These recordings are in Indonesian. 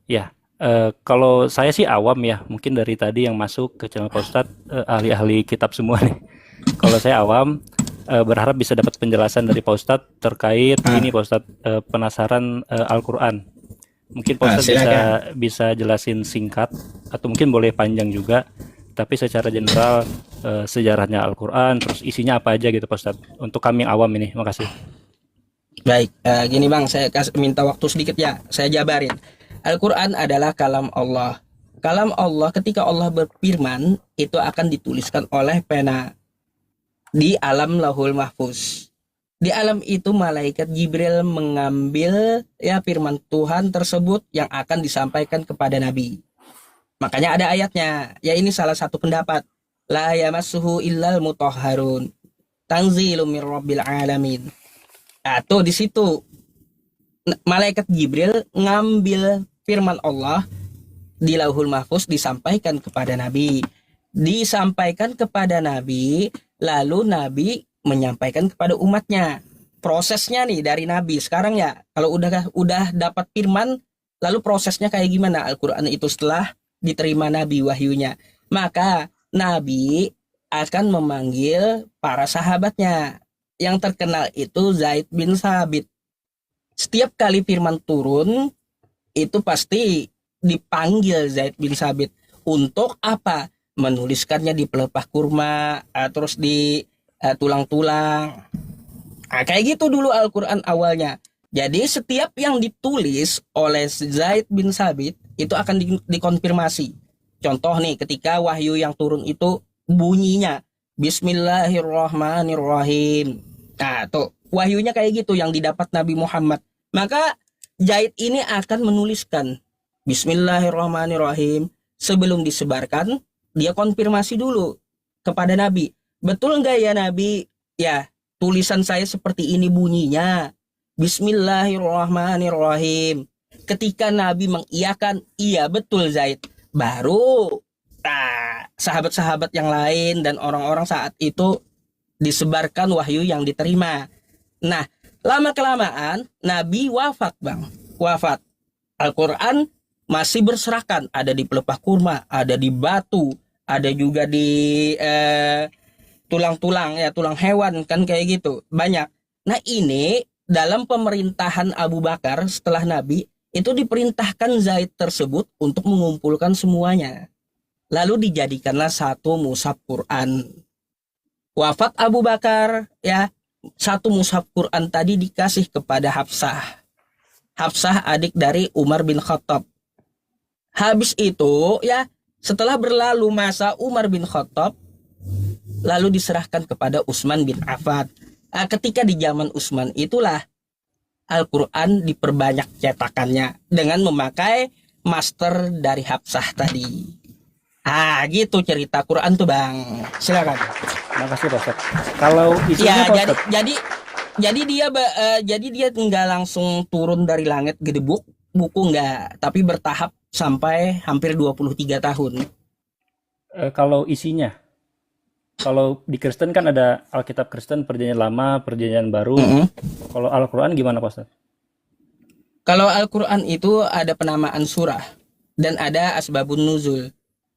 Ya, kalau saya sih awam ya, mungkin dari tadi yang masuk ke channel Pak Ustadz, ahli-ahli kitab semua nih. Kalau saya awam, berharap bisa dapat penjelasan dari Pak Ustadz terkait ini Ah, Pak Ustadz, penasaran Al-Quran. Mungkin Pak Ustadz bisa Silakan. bisa jelasin singkat atau mungkin boleh panjang juga, tapi secara general sejarahnya Al-Quran, terus isinya apa aja gitu Pak Ustadz. Untuk kami yang awam ini, makasih. Baik, gini Bang, saya minta waktu sedikit ya, saya jabarin. Al-Quran adalah kalam Allah. Kalam Allah ketika Allah berfirman, itu akan dituliskan oleh pena di alam lahul mahfuz. Di alam itu malaikat Jibril mengambil ya firman Tuhan tersebut yang akan disampaikan kepada Nabi. Makanya ada ayatnya, ya ini salah satu pendapat. La yamassuhu illal mutahharun. Tanzilum mir rabbil alamin. Nah, tuh di situ malaikat Jibril ngambil firman Allah di Lauhul Mahfuz disampaikan kepada Nabi. Disampaikan kepada Nabi, lalu Nabi menyampaikan kepada umatnya. Prosesnya nih dari Nabi sekarang ya, kalau udah dapat firman, lalu prosesnya kayak gimana Al-Qur'an itu setelah diterima Nabi wahyunya. Maka Nabi akan memanggil para sahabatnya. Yang terkenal itu Zaid bin Sabit. Setiap kali firman turun, itu pasti dipanggil Zaid bin Sabit untuk apa? Menuliskannya di pelepah kurma, terus di tulang-tulang. Nah, kayak gitu dulu Al-Quran awalnya. Jadi setiap yang ditulis oleh Zaid bin Sabit itu akan dikonfirmasi. Contoh nih, ketika wahyu yang turun itu bunyinya Bismillahirrahmanirrahim. Nah, tuh wahyunya kayak gitu yang didapat Nabi Muhammad. Maka Zaid ini akan menuliskan Bismillahirrahmanirrahim. Sebelum disebarkan, dia konfirmasi dulu kepada Nabi. Betul nggak ya Nabi? Ya, tulisan saya seperti ini bunyinya. Bismillahirrahmanirrahim. Ketika Nabi mengiyakan, iya betul Zaid. Baru sahabat-sahabat yang lain dan orang-orang saat itu disebarkan wahyu yang diterima. Nah, lama-kelamaan Nabi wafat bang. Wafat. Al-Quran masih berserakan. Ada di pelepah kurma, ada di batu, ada juga di tulang-tulang ya, tulang hewan kan kayak gitu. Banyak. Nah ini dalam pemerintahan Abu Bakar setelah Nabi itu diperintahkan Zaid tersebut untuk mengumpulkan semuanya. Lalu dijadikanlah satu mushaf Quran. Wafat Abu Bakar ya, satu mushaf Quran tadi dikasih kepada Hafsah. Hafsah adik dari Umar bin Khattab. Habis itu ya, setelah berlalu masa Umar bin Khattab, lalu diserahkan kepada Utsman bin Affan. Ketika di zaman Utsman itulah Al-Quran diperbanyak cetakannya dengan memakai master dari Hafsah tadi. Gitu cerita Quran tuh bang. Silakan. Makasih Pak Ustadz. Kalau isinya Ya Pak jadi Ustadz, jadi jadi dia nggak langsung turun dari langit gedebuk buku nggak, tapi bertahap sampai hampir 23 tahun. kalau isinya, kalau di Kristen kan ada Alkitab Kristen, Perjanjian Lama, Perjanjian Baru. Mm-mm. Kalau Al-Quran gimana Pak Ustadz? Kalau Al-Quran itu ada penamaan surah dan ada asbabun nuzul.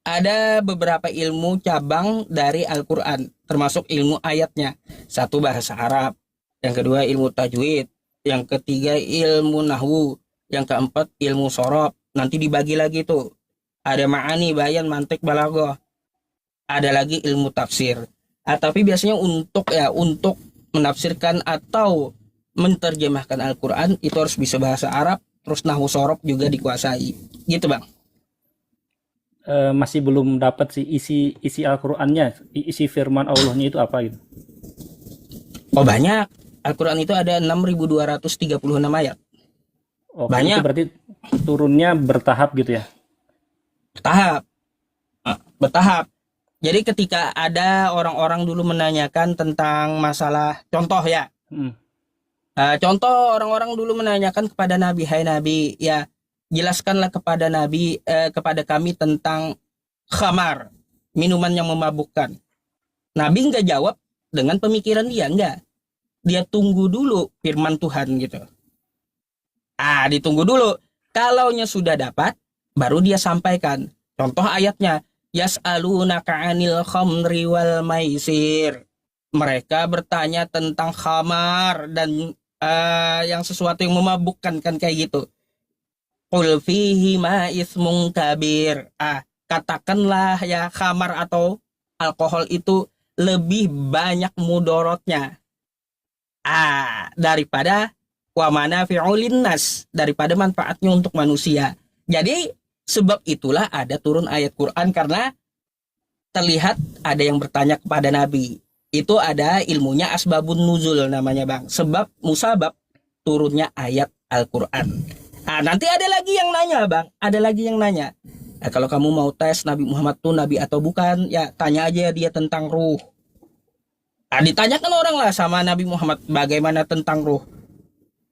Ada beberapa ilmu cabang dari Al-Quran, termasuk ilmu ayatnya. Satu bahasa Arab, yang kedua ilmu tajwid, yang ketiga ilmu nahwu, yang keempat ilmu sorob. Nanti dibagi lagi tuh. Ada ma'ani, bayan, mantik, balaghah. Ada lagi ilmu tafsir. Tapi biasanya untuk menafsirkan atau menerjemahkan Al-Quran itu harus bisa bahasa Arab, terus nahwu sorob juga dikuasai. Gitu bang. Masih belum dapat sih isi isi Al-Qur'annya, isi firman Allahnya itu apa gitu. Oh banyak. Al-Quran itu ada 6.236 ayat. Oke, itu Banyak, berarti turunnya bertahap gitu ya. bertahap. Bertahap. Jadi ketika ada orang-orang dulu menanyakan tentang masalah contoh ya. Hmm. Contoh orang-orang dulu menanyakan kepada Nabi, hai Nabi, ya jelaskanlah kepada Nabi, kepada kami tentang khamar, minuman yang memabukkan. Nabi nggak jawab dengan pemikiran dia, enggak. Dia tunggu dulu firman Tuhan gitu. Ditunggu dulu. Kalaunya sudah dapat, baru dia sampaikan. Contoh ayatnya, yas'alunaka 'anil khamri wal maisir. Mereka bertanya tentang khamar dan yang sesuatu yang memabukkan, kan kayak gitu. Qul fihi ma ismun kabir. Katakanlah ya, khamar atau alkohol itu lebih banyak mudorotnya daripada wa manafi'u linnas, daripada manfaatnya untuk manusia. Jadi sebab itulah ada turun ayat Quran, karena terlihat ada yang bertanya kepada Nabi. Itu ada ilmunya asbabun nuzul namanya, Bang. Sebab musabab turunnya ayat Al-Quran. Nanti ada lagi yang nanya, Bang. Ada lagi yang nanya. Kalau kamu mau tes Nabi Muhammad tuh nabi atau bukan, ya tanya aja dia tentang ruh. Ditanyakan orang lah sama Nabi Muhammad bagaimana tentang ruh.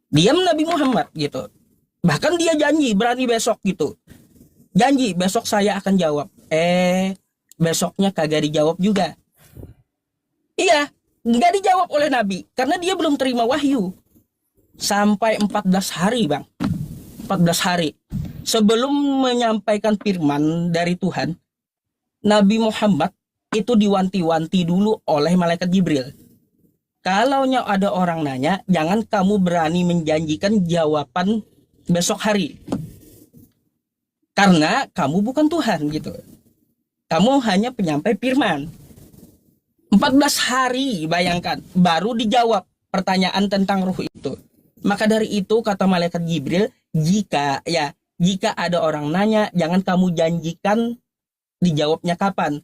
Diam Nabi Muhammad gitu. Bahkan dia janji berani besok gitu. Janji besok saya akan jawab. Besoknya kagak dijawab juga. Iya, nggak dijawab oleh Nabi karena dia belum terima wahyu. Sampai 14 hari, Bang. 14 hari. Sebelum menyampaikan firman dari Tuhan, Nabi Muhammad itu diwanti-wanti dulu oleh malaikat Jibril. Kalaunya ada orang nanya, jangan kamu berani menjanjikan jawaban besok hari. Karena kamu bukan Tuhan gitu. Kamu hanya penyampai firman. 14 hari, bayangkan, baru dijawab pertanyaan tentang ruh itu. Maka dari itu kata malaikat Jibril, jika ada orang nanya, jangan kamu janjikan dijawabnya kapan.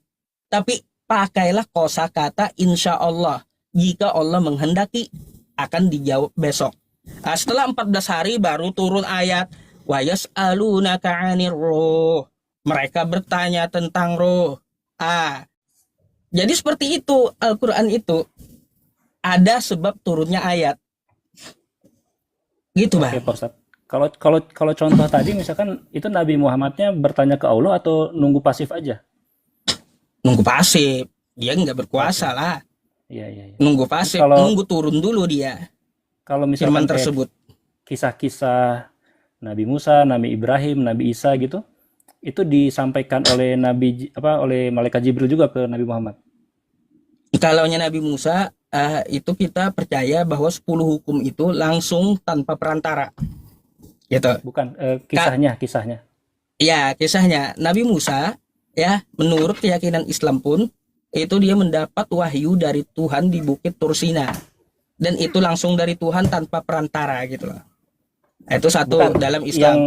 Tapi pakailah kosakata insya Allah. Jika Allah menghendaki akan dijawab besok. Setelah 14 hari baru turun ayat wa yas'alunaka 'anir ruh. Mereka bertanya tentang ruh. Jadi seperti itu Al-Qur'an itu ada sebab turunnya ayat. Gitu, Bang. Oke, Pak Ustadz. Kalau contoh tadi misalkan itu Nabi Muhammadnya bertanya ke Allah atau nunggu pasif aja? Nunggu pasif. Dia nggak berkuasa Oke. lah. Iya. Nunggu pasif, Kalau nunggu turun dulu dia kalau firman misalkan kayak tersebut. kisah-kisah Nabi Musa, Nabi Ibrahim, Nabi Isa gitu, itu disampaikan oleh oleh malaikat Jibril juga ke Nabi Muhammad. Kalaunya Nabi Musa, itu kita percaya bahwa 10 hukum itu langsung tanpa perantara. Gitu. Bukan Ka- kisahnya. Ya, kisahnya Nabi Musa, ya, menurut keyakinan Islam pun, itu dia mendapat wahyu dari Tuhan di Bukit Tursina. Dan itu langsung dari Tuhan tanpa perantara gitu loh. Itu satu Bukan dalam yang Islam.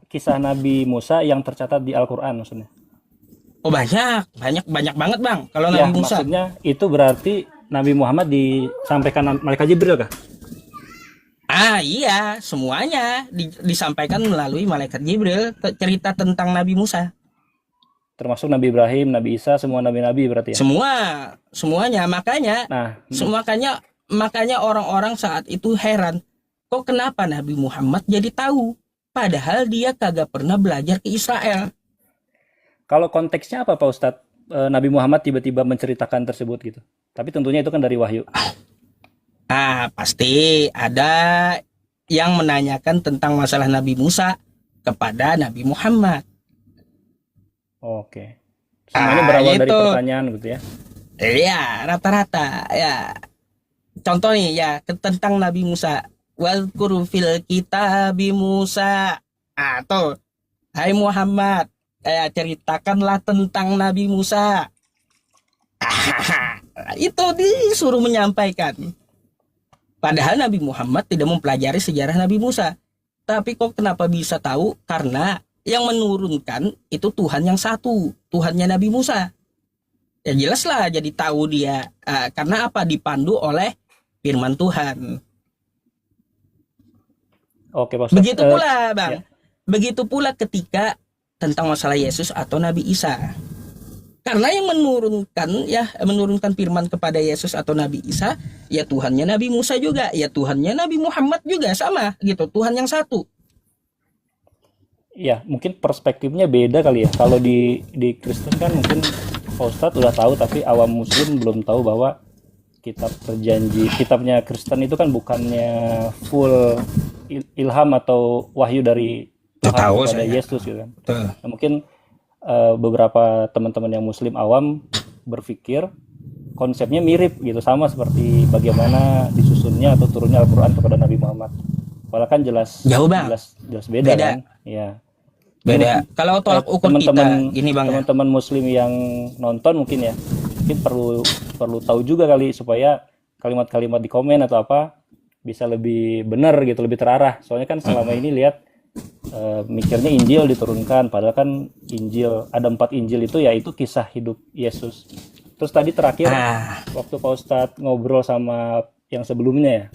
kisah Nabi Musa yang tercatat di Al-Qur'an maksudnya. Oh, banyak banget, Bang. Kalau Ya, Nabi Musa. maksudnya itu berarti Nabi Muhammad disampaikan malaikat Jibril kah? Iya, semuanya disampaikan melalui malaikat Jibril, cerita tentang Nabi Musa. Termasuk Nabi Ibrahim, Nabi Isa, semua nabi-nabi berarti ya. Semuanya, makanya Nah, makanya orang-orang saat itu heran, kok kenapa Nabi Muhammad jadi tahu, padahal dia kagak pernah belajar ke Israel. kalau konteksnya apa Pak Ustadz? Nabi Muhammad tiba-tiba menceritakan tersebut gitu. Tapi tentunya itu kan dari wahyu. Pasti ada yang menanyakan tentang masalah Nabi Musa kepada Nabi Muhammad. Oke. Semuanya berawal dari Itu pertanyaan gitu ya. ya rata-rata ya. Contoh nih ya, tentang Nabi Musa. Wadhkur fil kitabi Musa. Tuh, hai Muhammad, ceritakanlah tentang Nabi Musa. Itu disuruh menyampaikan. Padahal Nabi Muhammad tidak mempelajari sejarah Nabi Musa. Tapi kok kenapa bisa tahu? Karena yang menurunkan itu Tuhan yang satu, Tuhannya Nabi Musa. Ya jelas lah jadi tahu dia. Karena apa? Dipandu oleh firman Tuhan. Oke, Pak Ustadz. Begitu pula, Bang. Ya. Begitu pula ketika tentang masalah Yesus atau Nabi Isa. Karena yang menurunkan firman kepada Yesus atau Nabi Isa, ya Tuhannya Nabi Musa juga, ya Tuhannya Nabi Muhammad juga sama gitu, Tuhan yang satu. Ya, mungkin perspektifnya beda kali ya. Kalau di Kristen kan mungkin Pak Ustadz udah tahu, tapi awam muslim belum tahu bahwa kitabnya Kristen itu kan bukannya full ilham atau wahyu dari Tahu kepada saya. Yesus gitu kan. Betul. Nah, mungkin beberapa teman-teman yang muslim awam berpikir konsepnya mirip gitu, sama seperti bagaimana disusunnya atau turunnya Al-Qur'an kepada Nabi Muhammad. Padahal kan jelas Jauh bang. jelas beda Beda. kan? Ya. Beda. Kalau tolak ukur kita gini bang ya. Teman-teman muslim yang nonton mungkin ya, mungkin perlu tahu juga kali supaya kalimat-kalimat di komen atau apa bisa lebih benar gitu, lebih terarah. Soalnya kan selama ini lihat mikirnya Injil diturunkan, padahal kan Injil ada 4 Injil itu ya itu kisah hidup Yesus. Terus tadi terakhir waktu Pak Ustadz ngobrol sama yang sebelumnya ya,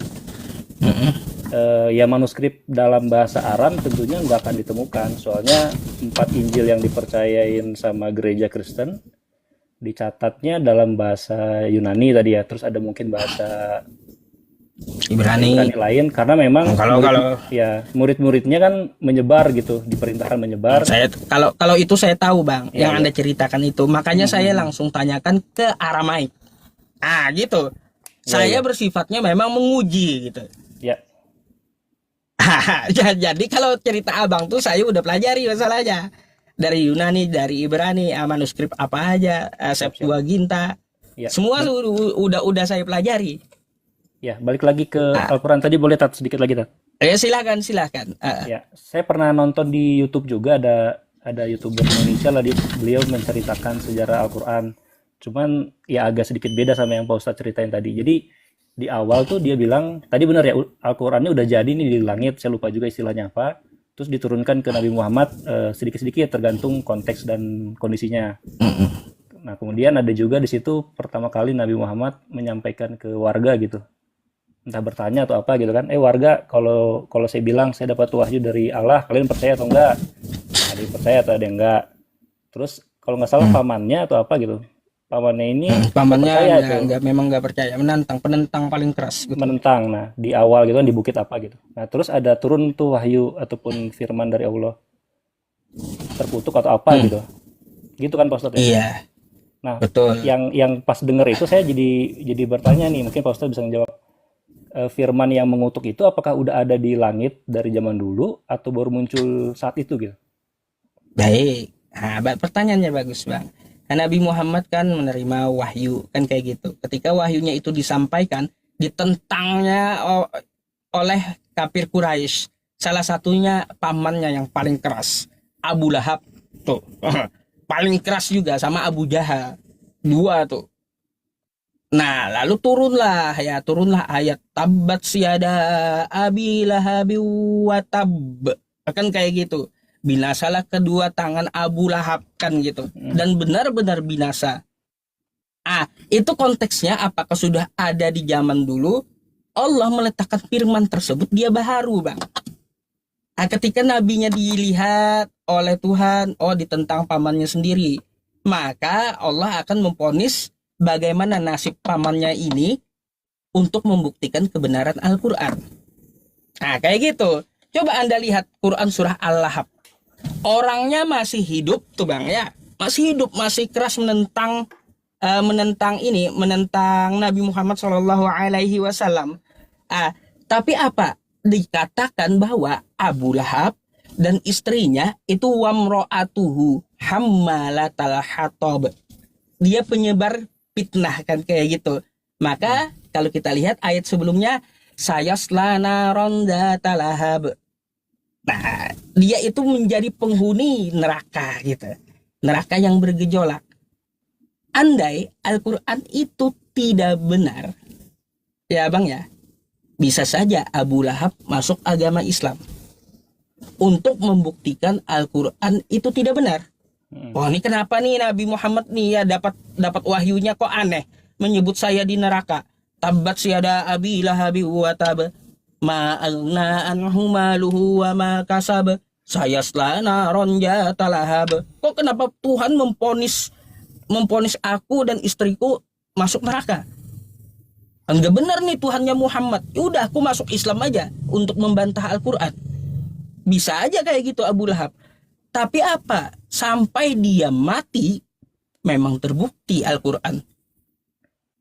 ya manuskrip dalam bahasa Aram tentunya nggak akan ditemukan. Soalnya 4 Injil yang dipercayain sama gereja Kristen dicatatnya dalam bahasa Yunani tadi ya. Terus ada mungkin bahasa Ibrani lain karena memang kalau ya murid-muridnya kan menyebar gitu, diperintahkan menyebar. Saya kalau itu saya tahu bang, yang Anda ceritakan itu, makanya saya langsung tanyakan ke Aramaik. Gitu. Saya bersifatnya memang menguji gitu. Ya. Jadi kalau cerita abang tuh saya udah pelajari masalahnya dari Yunani, dari Ibrani, manuskrip apa aja, Septuaginta, semua udah saya pelajari. Ya, balik lagi ke Al-Quran tadi, boleh Tat sedikit lagi Tat? Silakan. Ya, saya pernah nonton di YouTube juga, ada YouTuber Indonesia lah, beliau menceritakan sejarah Al-Quran. Cuman ya agak sedikit beda sama yang Pak Ustadz ceritain tadi. Jadi di awal tuh dia bilang, tadi benar ya, Al-Qurannya udah jadi nih di langit, saya lupa juga istilahnya apa. Terus diturunkan ke Nabi Muhammad sedikit-sedikit tergantung konteks dan kondisinya. Nah, kemudian ada juga di situ pertama kali Nabi Muhammad menyampaikan ke warga gitu. Entah bertanya atau apa gitu kan, warga, kalau saya bilang saya dapat wahyu dari Allah, kalian percaya atau enggak? Ada yang percaya atau ada yang enggak. Terus kalau nggak salah pamannya atau apa gitu, pamannya ini pamannya memang nggak percaya, penentang paling keras gitu. Menentang. Nah di awal gitu kan di bukit apa gitu, nah terus ada turun tuh wahyu ataupun firman dari Allah, terkutuk atau apa gitu kan Pak Ustadz ya? Iya. Nah betul. Yang pas denger itu saya jadi bertanya nih, mungkin Pak Ustadz bisa menjawab. Firman yang mengutuk itu apakah udah ada di langit dari zaman dulu atau baru muncul saat itu gitu? Baik, pertanyaannya bagus bang. Nabi Muhammad kan menerima wahyu kan kayak gitu. Ketika wahyunya itu disampaikan, ditentangnya oleh kafir Quraisy. Salah satunya pamannya yang paling keras, Abu Lahab tuh, paling keras juga, sama Abu Jahal, 2 tuh. Nah, lalu turunlah ayat tabbat siyada abi lahabi wa tab. Kan kayak gitu. Binasalah kedua tangan Abu Lahab kan gitu. Dan benar-benar binasa. Itu konteksnya apakah sudah ada di zaman dulu? Allah meletakkan firman tersebut dia baharu, Bang. Ketika nabinya dilihat oleh Tuhan, ditentang pamannya sendiri, maka Allah akan memvonis bagaimana nasib pamannya ini untuk membuktikan kebenaran Al-Quran. Kayak gitu. Coba Anda lihat Quran surah Al-Lahab. Orangnya masih hidup tuh bang ya, masih hidup, masih keras menentang Nabi Muhammad SAW. Tapi apa? Dikatakan bahwa Abu Lahab dan istrinya itu wamro'atuhu hammalatal hatab. Dia penyebar fitnah kan kayak gitu. Maka kalau kita lihat ayat sebelumnya, sayaslana ronda talahab. Nah, dia itu menjadi penghuni neraka gitu. Neraka yang bergejolak. Andai Al-Quran itu tidak benar, ya bang ya, bisa saja Abu Lahab masuk agama Islam untuk membuktikan Al-Quran itu tidak benar. Ini kenapa nih Nabi Muhammad nih ya dapat wahyunya kok aneh, menyebut saya di neraka. Tabbat siyada abi lahabi wa tab, ma agna anhu maluhu wa ma kasab, sayasla naron jatalahab. Kok kenapa Tuhan memponis aku dan istriku masuk neraka? Enggak benar nih Tuhannya Muhammad. Udah aku masuk Islam aja untuk membantah Al-Quran. Bisa aja kayak gitu Abu Lahab. Tapi apa? Sampai dia mati, memang terbukti Al-Quran.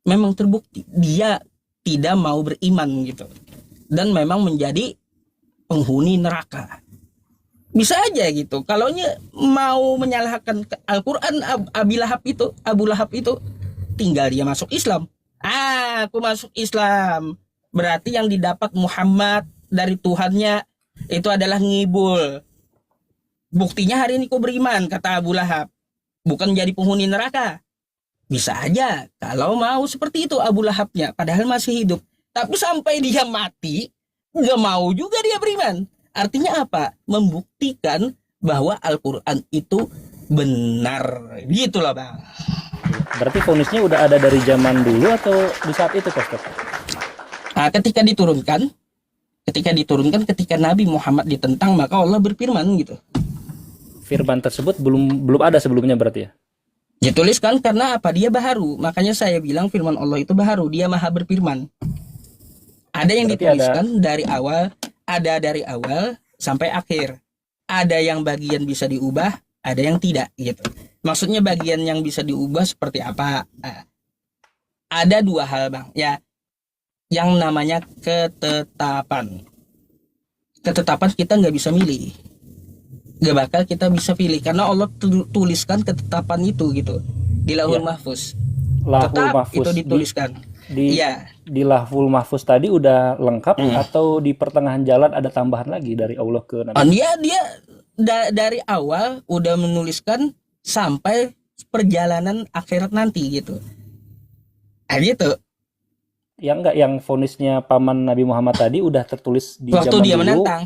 Memang terbukti. Dia tidak mau beriman gitu. Dan memang menjadi penghuni neraka. Bisa aja gitu. Kalau mau menyalahkan Al-Quran, Abu Lahab itu tinggal dia masuk Islam. Aku masuk Islam. Berarti yang didapat Muhammad dari Tuhannya itu adalah ngibul. Buktinya hari ini kau beriman, kata Abu Lahab. Bukan jadi penghuni neraka. Bisa aja kalau mau seperti itu Abu Lahabnya. Padahal masih hidup. Tapi sampai dia mati, nggak mau juga dia beriman. Artinya apa? Membuktikan bahwa Al-Quran itu benar. Gitulah Bang. Berarti vonisnya udah ada dari zaman dulu atau di saat itu, Pak Ustaz? Nah, ketika Nabi Muhammad ditentang, maka Allah berfirman gitu. Firman tersebut belum ada sebelumnya berarti ya? Dituliskan karena apa? Dia baharu. Makanya saya bilang firman Allah itu baharu. Dia maha berfirman. Ada yang Berarti dituliskan dari awal sampai akhir. Ada yang bagian bisa diubah, ada yang tidak gitu. Maksudnya bagian yang bisa diubah seperti apa? Ada dua hal Bang, ya. Yang namanya ketetapan. Ketetapan kita nggak bisa milih. Nggak bakal kita bisa pilih karena Allah tuliskan ketetapan itu gitu di Lauhul Mahfuz. Lahul Mahfuz itu dituliskan. Iya. Di Lahul Mahfuz tadi udah lengkap atau di pertengahan jalan ada tambahan lagi dari Allah ke Nabi? Dia dari awal udah menuliskan sampai perjalanan akhirat nanti gitu. Gitu. Yang vonisnya paman Nabi Muhammad tadi udah tertulis di waktu zaman dia dulu. menentang.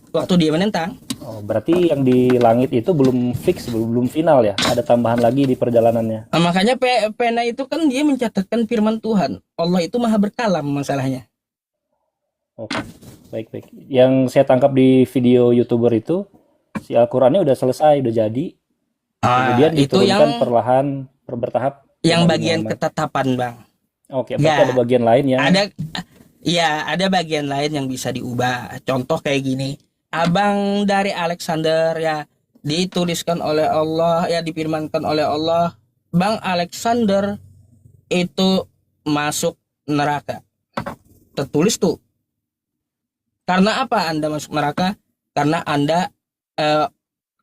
Waktu dia menentang. Oh, berarti yang di langit itu belum fix, belum final ya? Ada tambahan lagi di perjalanannya. Makanya pena itu kan dia mencatatkan firman Tuhan. Allah itu maha berkalam masalahnya. Oke, baik. Yang saya tangkap di video YouTuber itu, si Al-Qur'annya udah selesai, udah jadi. Kemudian itu diturunkan yang perlahan, bertahap. Yang bagian ketetapan, Bang. Oke, berarti ada bagian lain yang ada bagian lain yang bisa diubah. Contoh kayak gini. Abang dari Alexander ya dituliskan oleh Allah, ya difirmankan oleh Allah, Bang Alexander itu masuk neraka. Tertulis tuh. Karena apa Anda masuk neraka? Karena Anda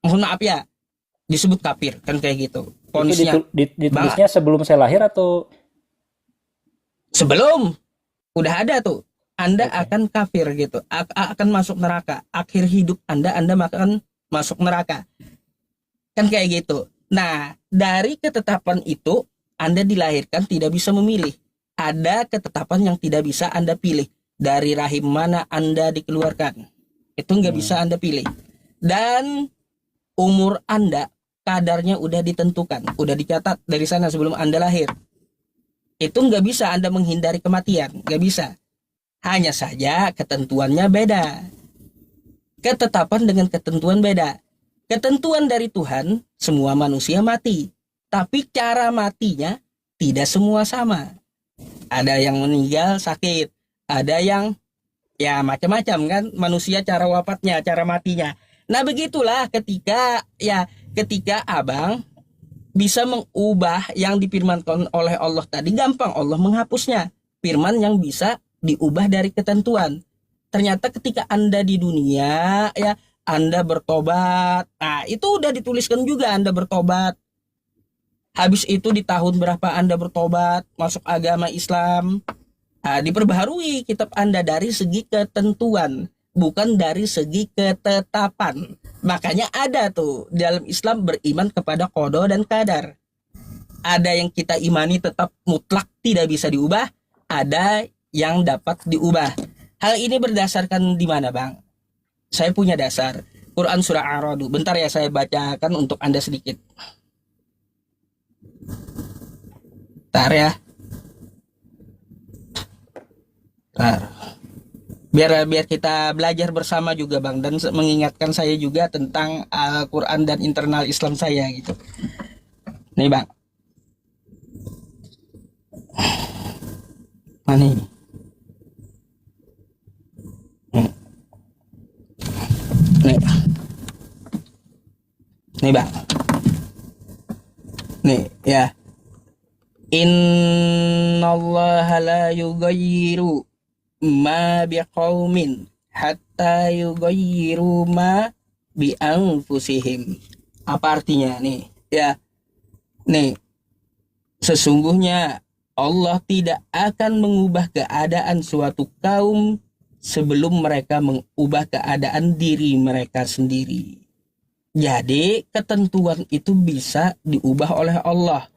mohon maaf ya, disebut kafir kan kayak gitu. Ponisnya ditulisnya sebelum saya lahir atau sebelum? Udah ada tuh. Anda akan kafir gitu, akan masuk neraka. Akhir hidup Anda akan masuk neraka. Kan kayak gitu. Nah, dari ketetapan itu Anda dilahirkan tidak bisa memilih. Ada ketetapan yang tidak bisa Anda pilih. Dari rahim mana Anda dikeluarkan. Itu nggak bisa Anda pilih. Dan umur Anda kadarnya udah ditentukan, udah dicatat dari sana sebelum Anda lahir. Itu nggak bisa Anda menghindari kematian, nggak bisa. Hanya saja ketentuannya beda. Ketetapan dengan ketentuan beda. Ketentuan dari Tuhan, semua manusia mati. Tapi cara matinya tidak semua sama. Ada yang meninggal sakit. Ada yang ya macam-macam kan. Manusia cara wafatnya, cara matinya. Nah begitulah ketika abang bisa mengubah yang difirmankan oleh Allah tadi, gampang Allah menghapusnya. Firman yang bisa diubah dari ketentuan. Ternyata ketika Anda di dunia ya Anda bertobat. Nah, itu udah dituliskan juga Anda bertobat. Habis itu di tahun berapa Anda bertobat, masuk agama Islam. Nah, diperbaharui kitab Anda dari segi ketentuan, bukan dari segi ketetapan. Makanya ada tuh dalam Islam beriman kepada qada dan qadar. Ada yang kita imani tetap mutlak tidak bisa diubah, ada yang dapat diubah. Hal ini berdasarkan di mana, Bang? Saya punya dasar. Quran surah Ar-Ra'd. Bentar ya saya bacakan untuk Anda sedikit. Bentar ya. Bentar. Biar kita belajar bersama juga, Bang, dan mengingatkan saya juga tentang Al-Quran dan internal Islam saya gitu. Nih, Bang. Mana ini? Nih Bang. Nih ya. Innallaha la yughayyiru ma biqaumin hatta yughayyiru ma bi anfusihim. Apa artinya nih? Ya, nih, sesungguhnya Allah tidak akan mengubah keadaan suatu kaum sebelum mereka mengubah keadaan diri mereka sendiri. Jadi, ketentuan itu bisa diubah oleh Allah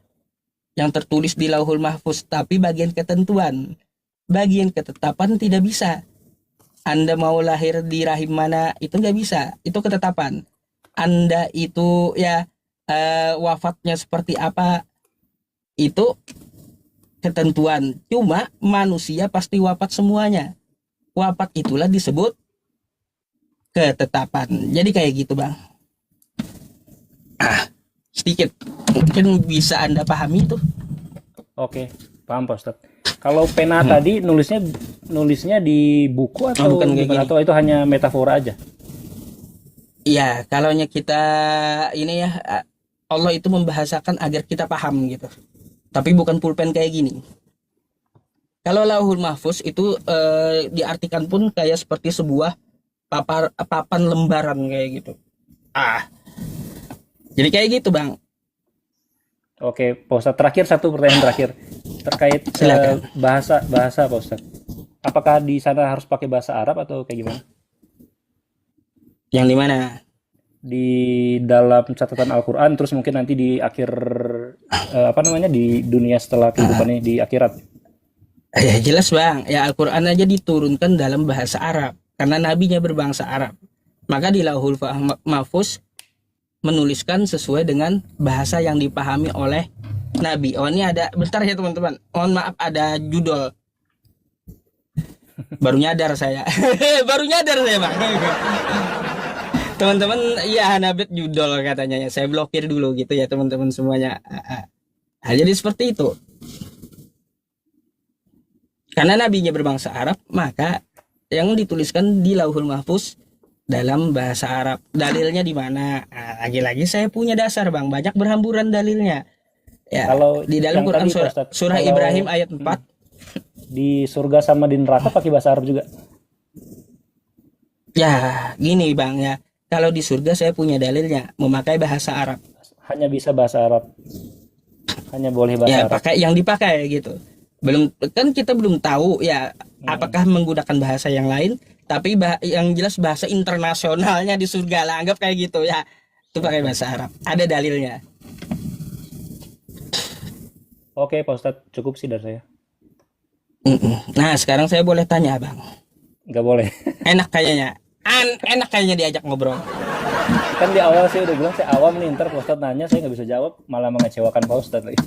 yang tertulis di Lauhul Mahfuz, tapi bagian ketentuan, bagian ketetapan tidak bisa. Anda mau lahir di rahim mana itu nggak bisa, itu ketetapan. Anda itu ya wafatnya seperti apa itu ketentuan. Cuma manusia pasti wafat semuanya. Wafat itulah disebut ketetapan. Jadi kayak gitu bang. Sedikit mungkin bisa Anda pahami itu. Oke, paham Pak Ustadz. Kalau pena tadi nulisnya di buku atau bukan kayak gimana? gini. Atau itu hanya metafora aja? Iya, kalau kita ini ya Allah itu membahasakan agar kita paham gitu. Tapi bukan pulpen kayak gini. Kalau Lauhul Mahfuz itu diartikan pun kayak seperti sebuah papan lembaran kayak gitu. Jadi kayak gitu bang. Oke, Pak Ustadz. Terakhir satu pertanyaan terakhir terkait Silakan. bahasa Pak Ustadz. Apakah di sana harus pakai bahasa Arab atau kayak gimana? Yang di mana? Di dalam catatan Al-Quran, terus mungkin nanti di akhir apa namanya di dunia setelah kehidupan ini di akhirat. Ya jelas bang. Ya Al-Quran aja diturunkan dalam bahasa Arab karena nabinya berbangsa Arab. Maka di Lauhul Mahfuz menuliskan sesuai dengan bahasa yang dipahami oleh Nabi. Oh ini ada, bentar ya teman-teman. Mohon maaf ada judul. Baru nyadar saya. Baru nyadar saya bang. Teman-teman, iya Nabet judul katanya ya. Saya blokir dulu gitu ya teman-teman semuanya. Nah, jadi seperti itu. Karena nabinya berbangsa Arab, maka yang dituliskan di Lauhul Mahfuz dalam bahasa Arab. Dalilnya di mana? Nah, lagi-lagi saya punya dasar bang. Banyak berhamburan dalilnya. Ya, Kalau di dalam yang Quran tadi, surah, Pak Ustadz, surah kalau Ibrahim ayat 4. di surga sama di neraka pakai bahasa Arab juga? Ya, gini bang ya. Kalau di surga saya punya dalilnya memakai bahasa Arab. Hanya bisa bahasa Arab. Hanya boleh bahasa Ya, Arab. pakai yang dipakai gitu. Belum kan kita belum tahu ya apakah menggunakan bahasa yang lain, tapi yang jelas bahasa internasionalnya di surga lah, anggap kayak gitu ya. Itu pakai bahasa Arab. Ada dalilnya. Oke, Pak Ustadz, cukup sih dari saya. Nah, sekarang saya boleh tanya, Bang. Nggak boleh. Enak kayaknya. Enak kayaknya diajak ngobrol. Kan di awal saya udah bilang saya awam nih, ntar Pak Ustadz nanya saya nggak bisa jawab, malah mengecewakan Pak Ustadz lagi.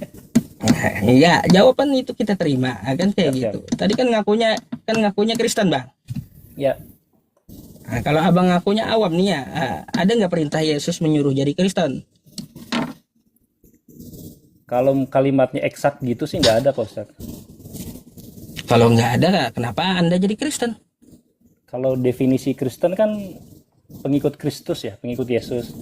Iya, jawaban itu kita terima, kan kayak Siap, gitu. Tadi kan ngakunya Kristen, Bang. Ya, Nah, kalau Abang ngakunya awam nih ya, ada nggak perintah Yesus menyuruh jadi Kristen? kalau kalimatnya eksak gitu sih nggak ada Pak Ustadz. Kalau nggak ada, kenapa Anda jadi Kristen? Kalau definisi Kristen kan pengikut Kristus ya, pengikut Yesus.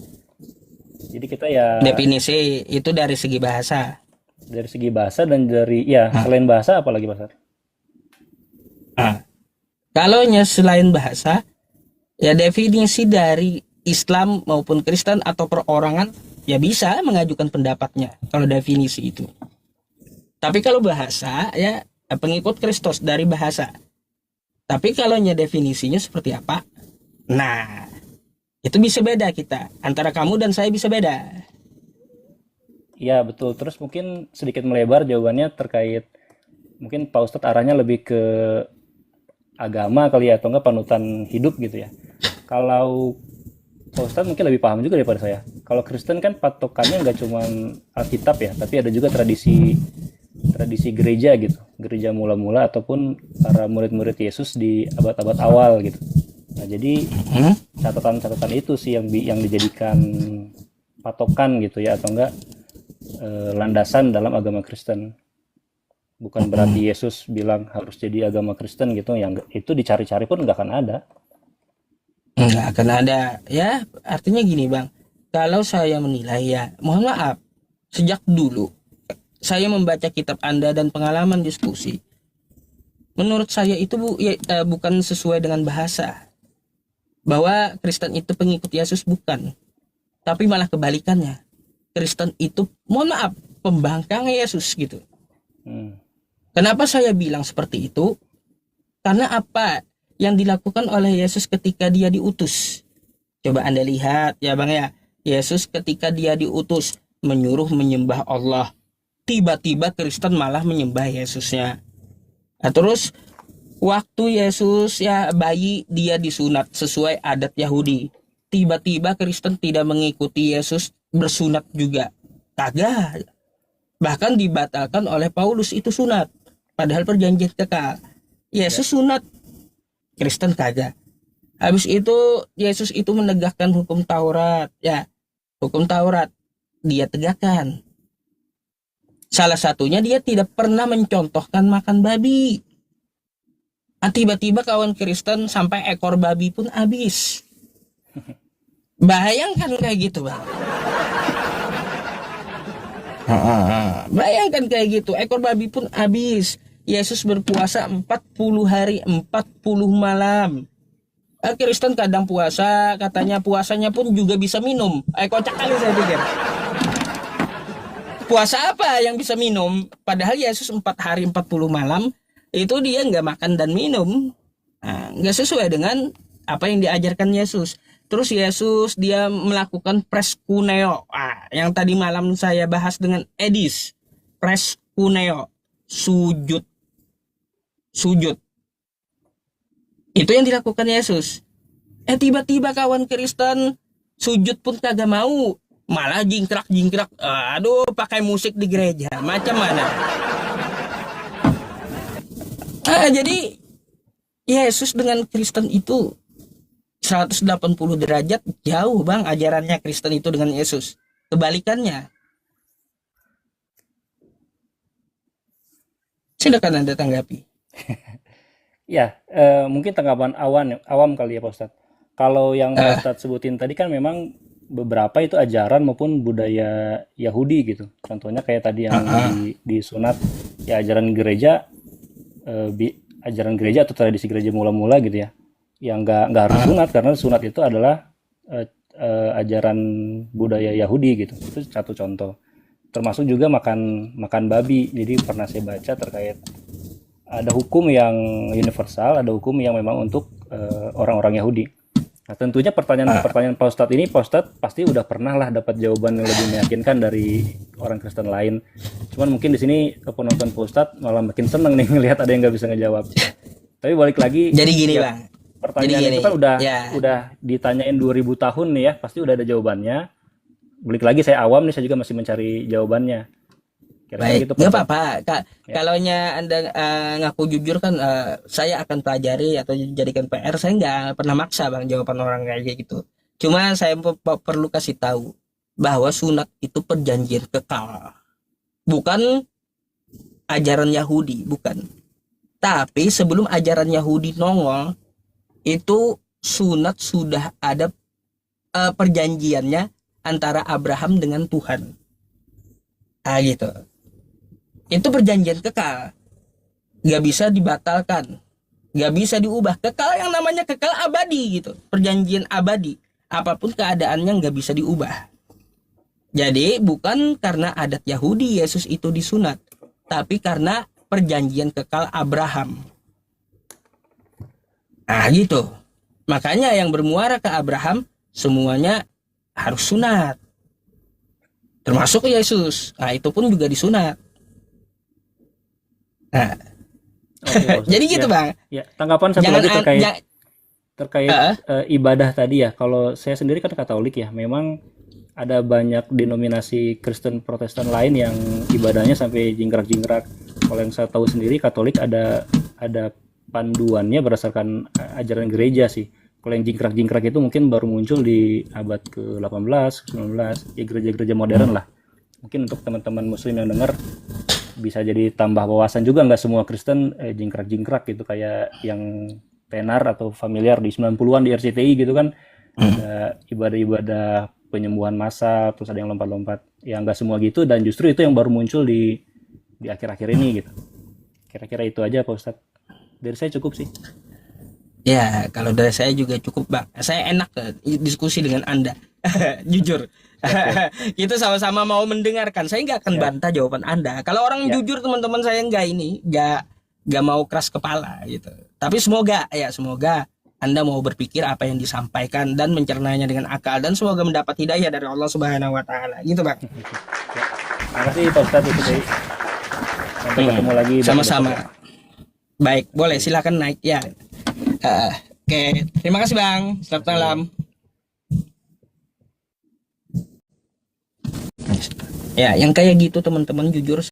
Jadi kita ya Definisi itu dari segi bahasa. dari segi bahasa dan dari ya selain bahasa apalagi Pak Ustadz? Kalau selain bahasa, ya definisi dari Islam maupun Kristen atau perorangan, ya bisa mengajukan pendapatnya kalau definisi itu. Tapi kalau bahasa, ya pengikut Kristus dari bahasa. Tapi kalau definisinya seperti apa? Nah, itu bisa beda kita. Antara kamu dan saya bisa beda. Iya betul. Terus mungkin sedikit melebar jawabannya terkait mungkin Pak Ustadz arahnya lebih ke agama kali ya atau enggak panutan hidup gitu ya. Kalau Pak Ustadz mungkin lebih paham juga daripada saya. Kalau Kristen kan patokannya nggak cuma Alkitab ya, tapi ada juga tradisi gereja gitu, gereja mula-mula ataupun para murid-murid Yesus di abad-abad awal gitu. Nah jadi catatan-catatan itu sih yang dijadikan patokan gitu ya atau enggak landasan dalam agama Kristen. Bukan berarti Yesus bilang harus jadi agama Kristen gitu, yang itu dicari-cari pun nggak akan ada. Nggak akan ada. Ya, artinya gini bang. Kalau saya menilai ya, mohon maaf. Sejak dulu, saya membaca kitab Anda dan pengalaman diskusi. Menurut saya itu bukan sesuai dengan bahasa. bahwa Kristen itu pengikut Yesus, bukan. Tapi malah kebalikannya. Kristen itu, mohon maaf, pembangkang Yesus gitu. Kenapa saya bilang seperti itu? Karena apa yang dilakukan oleh Yesus ketika dia diutus? Coba Anda lihat ya Bang ya. Yesus ketika dia diutus menyuruh menyembah Allah. Tiba-tiba Kristen malah menyembah Yesusnya. Nah, terus waktu Yesus ya bayi, dia disunat sesuai adat Yahudi. Tiba-tiba Kristen tidak mengikuti Yesus, bersunat juga. Kagak. Bahkan dibatalkan oleh Paulus itu sunat. Padahal perjanjian kekal. Yesus sunat, Kristen kagak. Habis itu Yesus itu menegakkan hukum Taurat. Ya, hukum Taurat dia tegakkan. Salah satunya dia tidak pernah mencontohkan makan babi. Nah, tiba-tiba kawan Kristen sampai ekor babi pun habis. Bayangkan kayak gitu Bang. Bayangkan kayak gitu, ekor babi pun habis. Yesus berpuasa 40 hari 40 malam. Kristen kadang puasa, katanya puasanya pun juga bisa minum. Kocak kali saya pikir. Puasa apa yang bisa minum? Padahal Yesus 4 hari 40 malam itu dia nggak makan dan minum. Nah, nggak sesuai dengan apa yang diajarkan Yesus. Terus Yesus dia melakukan preskuneo. Yang tadi malam saya bahas dengan Edis. Preskuneo. Sujud. Itu yang dilakukan Yesus. Tiba-tiba kawan Kristen sujud pun kagak mau. Malah jingkrak. Aduh, pakai musik di gereja. Macam mana? Jadi Yesus dengan Kristen itu 180 derajat jauh Bang ajarannya Kristen itu dengan Yesus. Kebalikannya. Silakan Anda tanggapi. Ya, mungkin tanggapan awam kali ya Pak Ustadz. Kalau yang Pak Ustadz sebutin tadi kan memang beberapa itu ajaran maupun budaya Yahudi gitu. Contohnya kayak tadi yang di sunat, ya ajaran gereja, ajaran gereja atau tradisi gereja mula-mula gitu ya. Yang nggak harus sunat, karena sunat itu adalah ajaran budaya Yahudi gitu. Itu satu contoh. Termasuk juga makan babi. Jadi pernah saya baca terkait ada hukum yang universal, ada hukum yang memang untuk orang-orang Yahudi. Nah, tentunya pertanyaan Pak Ustadz ini, Pak Ustadz pasti udah pernah lah dapat jawaban yang lebih meyakinkan dari orang Kristen lain. Cuman mungkin di sini penonton Pak Ustadz malah makin seneng nih ngelihat ada yang nggak bisa ngejawab. Tapi balik lagi. Jadi gini ya, Bang. Pertanyaan itu kan udah ditanyain 2000 tahun nih ya, pasti udah ada jawabannya. Balik lagi saya awam nih, saya juga masih mencari jawabannya. Baik, gitu, nggak apa-apa. Kalaunya Anda ngaku jujur kan, saya akan pelajari atau jadikan PR. Saya nggak pernah maksa Bang jawaban orang kayak gitu. Cuma saya perlu kasih tahu bahwa sunat itu perjanjian kekal, bukan ajaran Yahudi, bukan. Tapi sebelum ajaran Yahudi nongol, itu sunat sudah ada perjanjiannya antara Abraham dengan Tuhan. Gitu. Itu perjanjian kekal, nggak bisa dibatalkan, nggak bisa diubah. Kekal yang namanya kekal abadi gitu, perjanjian abadi, apapun keadaannya nggak bisa diubah. Jadi bukan karena adat Yahudi Yesus itu disunat, tapi karena perjanjian kekal Abraham. Gitu. Makanya yang bermuara ke Abraham semuanya harus sunat, termasuk Yesus. Itu pun juga disunat. Jadi gitu Bang. Ya, tanggapan satu lagi terkait ibadah tadi ya. Kalau saya sendiri kan Katolik ya, memang ada banyak denominasi Kristen Protestan lain yang ibadahnya sampai jingkrak-jingkrak. Kalau yang saya tahu sendiri Katolik ada panduannya berdasarkan ajaran gereja sih. Kalau yang jingkrak-jingkrak itu mungkin baru muncul di abad ke-18, 19, ya gereja-gereja modern lah. Mungkin untuk teman-teman muslim yang dengar bisa jadi tambah wawasan juga, nggak semua Kristen jingkrak-jingkrak gitu kayak yang tenar atau familiar di 90-an di RCTI gitu kan. Ada ibadah-ibadah penyembuhan massal, terus ada yang lompat-lompat. Ya nggak semua gitu, dan justru itu yang baru muncul di akhir-akhir ini gitu. Kira-kira itu aja Pak Ustadz. Dari saya cukup sih. Ya, kalau dari saya juga cukup, Bang. Saya enak diskusi dengan Anda. Jujur. Kita sama-sama mau mendengarkan. Saya nggak akan Ya. bantah jawaban Anda. Kalau orang Ya. jujur, teman-teman saya nggak mau keras kepala gitu. Tapi semoga Anda mau berpikir apa yang disampaikan dan mencernanya dengan akal, dan semoga mendapat hidayah dari Allah Subhanahu wa taala. Gitu, Bang. Terima kasih Pak Ustadz itu tadi. Sampai ketemu lagi. Sama-sama. Baik, boleh silakan naik ya. Oke, terima kasih Bang. Selamat malam. Ya, yang kayak gitu teman-teman, jujur